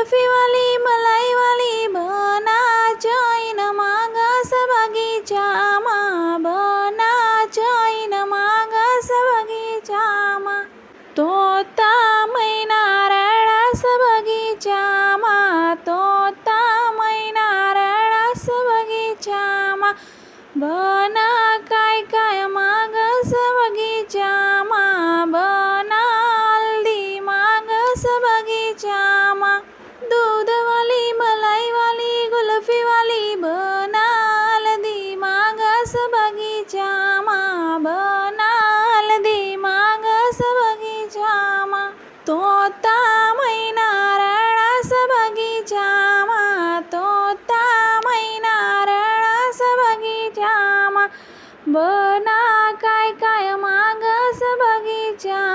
कुल्फीवाली मलाईवाली बना जैन मागास बगीचामा बना जैन मागास बगीचामा तोता मैना रडास बगीचामा तोता मैना रडास बगीचामा बना काय काय मागास बगीचामा बना हल्दी मागास बगीचामा दूधवाली मलाईवाली कुल्फीवाली बना हल्दी मागास बगीचामा बना हल्दी मागास बगीचामा तोता मैना रडास बगीचामा तोता मैना रडास बगीचामा बना काय काय मागास बगीचा